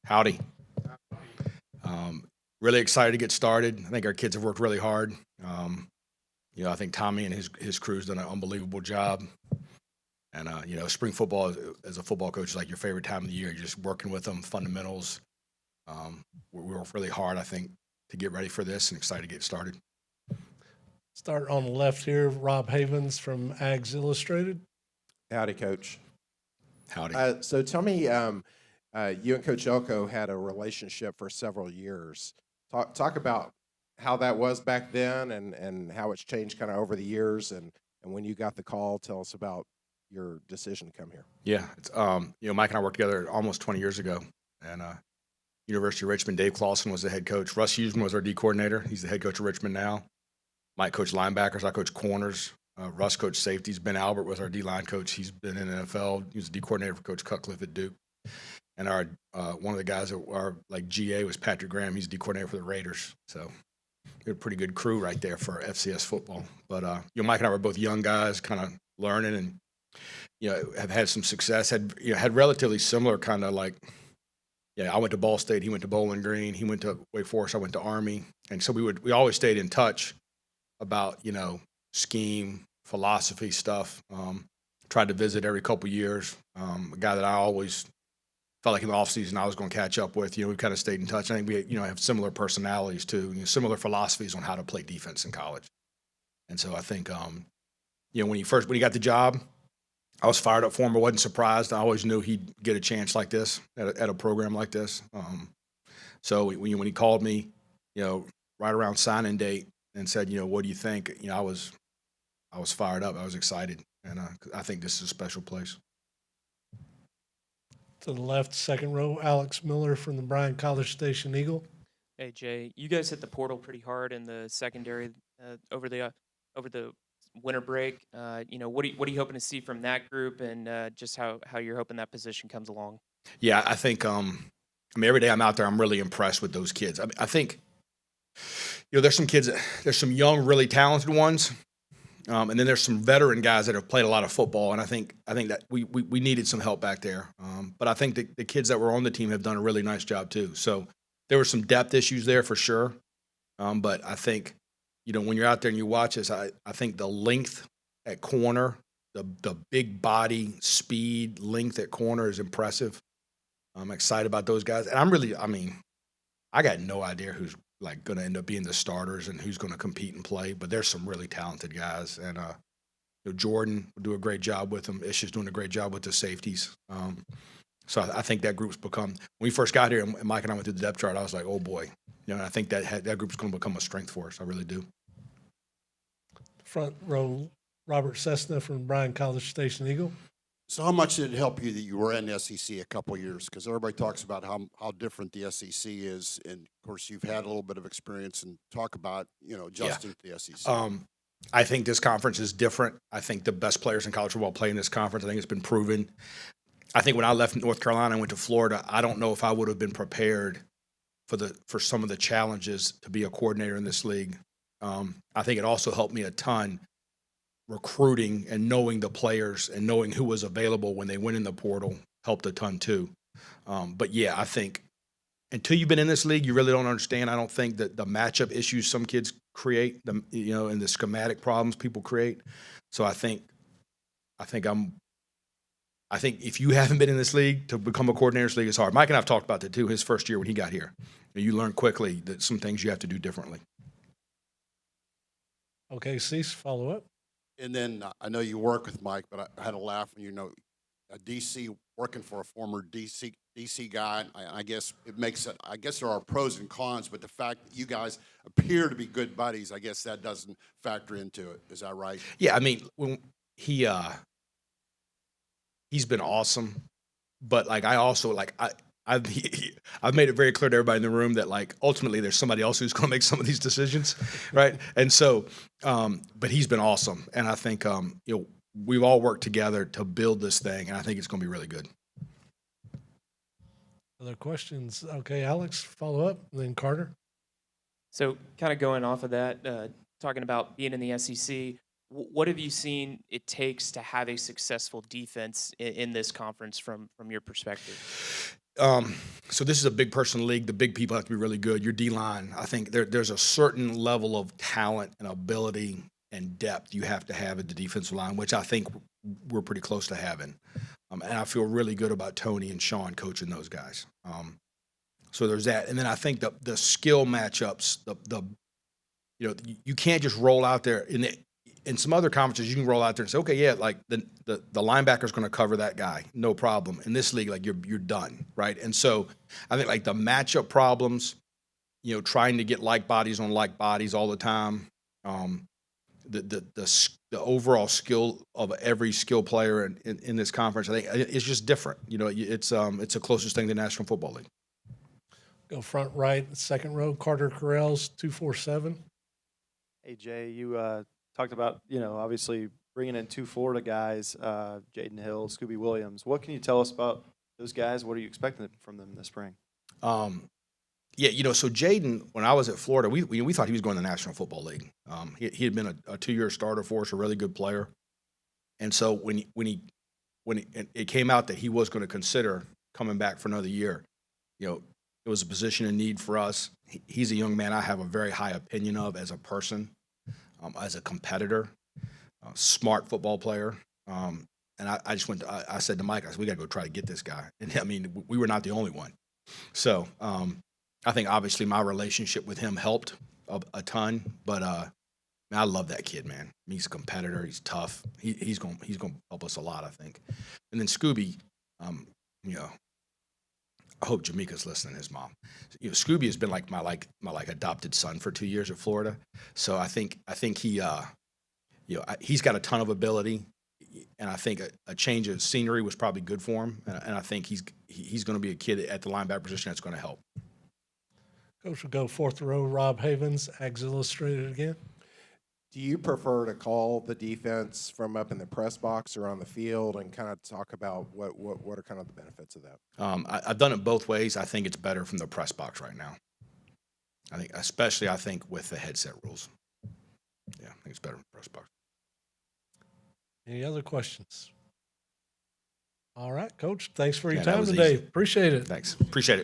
Howdy. Um, Really excited to get started. I think our kids have worked really hard. I think Tommy and his crew's done an unbelievable job. And spring football as a football coach is like your favorite time of the year. You're just working with them, fundamentals. We work really hard, I think, to get ready for this and excited to get started. Start on the left here, Rob Havens from Ags Illustrated. Howdy, Coach. Howdy. So tell me, you and Coach Elko had a relationship for several years. Talk about how that was back then and how it's changed kind of over the years. And when you got the call, tell us about your decision to come here. Yeah, it's, Mike and I worked together almost 20 years ago. And University of Richmond, Dave Clawson was the head coach. Russ Huseman was our D coordinator. He's the head coach of Richmond now. Mike coached linebackers. I coached corners. Russ coached safeties. Ben Albert was our D-line coach. He's been in the NFL. He was the D coordinator for Coach Cutcliffe at Duke. And our one of the guys that are like GA was Patrick Graham. He's D coordinator for the Raiders. So we had a pretty good crew right there for FCS football. But Mike and I were both young guys, kind of learning, and have had some success. Had relatively similar kind of like. Yeah, I went to Ball State. He went to Bowling Green. He went to Wake Forest. I went to Army, and so we always stayed in touch about scheme, philosophy stuff. Tried to visit every couple years. A guy that I always felt like in the off season I was going to catch up with. We kind of stayed in touch. I think we have similar personalities too. Similar philosophies on how to play defense in college. And so I think when he got the job, I was fired up for him, but wasn't surprised. I always knew he'd get a chance like this at a program like this. So when he called me, right around signing date and said, what do you think? I was fired up. I was excited, and I think this is a special place. To the left, second row, Alex Miller from the Bryan College Station Eagle. Hey Jay, you guys hit the portal pretty hard in the secondary over the winter break. What are you hoping to see from that group, and just how you're hoping that position comes along? Yeah, I think every day I'm out there, I'm really impressed with those kids. I think there's some kids, there's some young, really talented ones, and then there's some veteran guys that have played a lot of football, and I think that we needed some help back there. But I think the kids that were on the team have done a really nice job too. So there were some depth issues there for sure, but I think when you're out there and you watch this, I think the length at corner, the big body, speed, length at corner is impressive. I'm excited about those guys, and I got no idea who's like going to end up being the starters and who's going to compete and play. But there's some really talented guys, and Jordan will do a great job with them. Ish is doing a great job with the safeties. So I think that group's become. When we first got here, and Mike and I went through the depth chart, I was like, oh boy, and I think that group's going to become a strength for us. I really do. Front row, Robert Cessna from Bryan College Station Eagle. So how much did it help you that you were in the SEC a couple of years? Because everybody talks about how different the SEC is, and of course you've had a little bit of experience. And talk about adjusting to the SEC. I think this conference is different. I think the best players in college football play in this conference. I think it's been proven. I think when I left North Carolina and went to Florida, I don't know if I would have been prepared for some of the challenges to be a coordinator in this league. I think it also helped me a ton recruiting and knowing the players and knowing who was available when they went in the portal helped a ton too. But yeah, I think until you've been in this league, you really don't understand. I don't think that the matchup issues some kids create, and the schematic problems people create. So I think if you haven't been in this league, to become a coordinator in this league is hard. Mike and I have talked about that too. His first year when he got here, you learn quickly that some things you have to do differently. Okay, Cease, follow up. And then I know you work with Mike, but I had a laugh when a DC working for a former DC guy. I guess it makes it. I guess there are pros and cons, but the fact that you guys appear to be good buddies, I guess that doesn't factor into it. Is that right? Yeah, when he's been awesome, but I also I've made it very clear to everybody in the room that ultimately there's somebody else who's going to make some of these decisions, right? And so, but he's been awesome, and I think we've all worked together to build this thing, and I think it's going to be really good. Other questions? Okay, Alex, follow up, and then Carter. So kind of going off of that, talking about being in the SEC, what have you seen it takes to have a successful defense in this conference from your perspective? So this is a big person league. The big people have to be really good. Your D-line, I think there's a certain level of talent and ability and depth you have to have at the defensive line, which I think we're pretty close to having. And I feel really good about Tony and Sean coaching those guys. So there's that. And then I think the skill matchups, you can't just roll out there in some other conferences. You can roll out there and say, okay, yeah, like the linebacker's going to cover that guy, no problem. In this league, like you're done, right? And so I think like the matchup problems, trying to get like bodies on like bodies all the time. The overall skill of every skill player in this conference, I think it's just different. It's the closest thing to the National Football League. Go front right, second row, Carter Correll's 247. Hey, Jay, you talked about, obviously bringing in 2 Florida guys, Jaden Hill, Scooby Williams. What can you tell us about those guys? What are you expecting from them this spring? Yeah, so Jaden, when I was at Florida, we thought he was going to the National Football League. He had been a 2-year starter for us, a really good player. And so when it came out that he was going to consider coming back for another year, it was a position in need for us. He's a young man I have a very high opinion of as a person, as a competitor, smart football player. And I just I said to Mike, I said, we got to go try to get this guy. And I mean, we were not the only one. So I think obviously my relationship with him helped a ton, but I love that kid, man. He's a competitor. He's tough. He's going to help us a lot, I think. And then Scooby, I hope Jamaica's listening, his mom. Scooby has been like my adopted son for 2 years at Florida. So I think he he's got a ton of ability, and I think a change of scenery was probably good for him. And I think he's going to be a kid at the linebacker position that's going to help. Coach will go fourth row, Rob Havens, Ags Illustrated again. Do you prefer to call the defense from up in the press box or on the field, and kind of talk about what are kind of the benefits of that? I've done it both ways. I think it's better from the press box right now. Especially with the headset rules. Yeah, I think it's better from the press box. Any other questions? All right, Coach. Thanks for your that time was today. easy. Appreciate it. Thanks. Appreciate it.